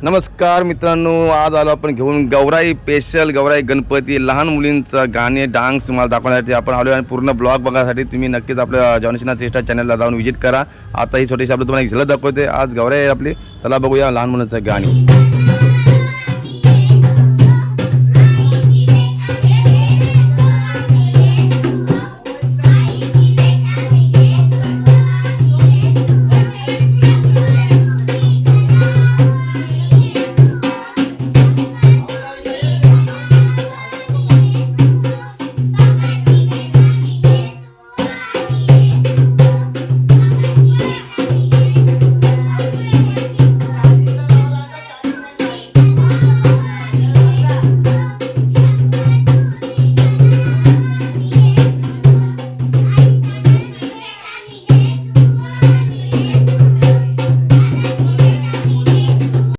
नमस्कार मित्रांनो, आज आलो आपण घेऊन गौराई स्पेशल गौराई गणपती लहान मुलींचं गाणे डान्स तुम्हाला दाखवण्यासाठी आपण आलो आणि पूर्ण ब्लॉग बघण्यासाठी तुम्ही नक्कीच आपल्या जॉनसीनाथ टेस्टा चॅनलला जाऊन विजिट करा। आता ही छोटीशी आपलं तुम्हाला एक झलक दाखवते। आज गौराई आपली, चला बघूया लहान मुलांचं गाणी।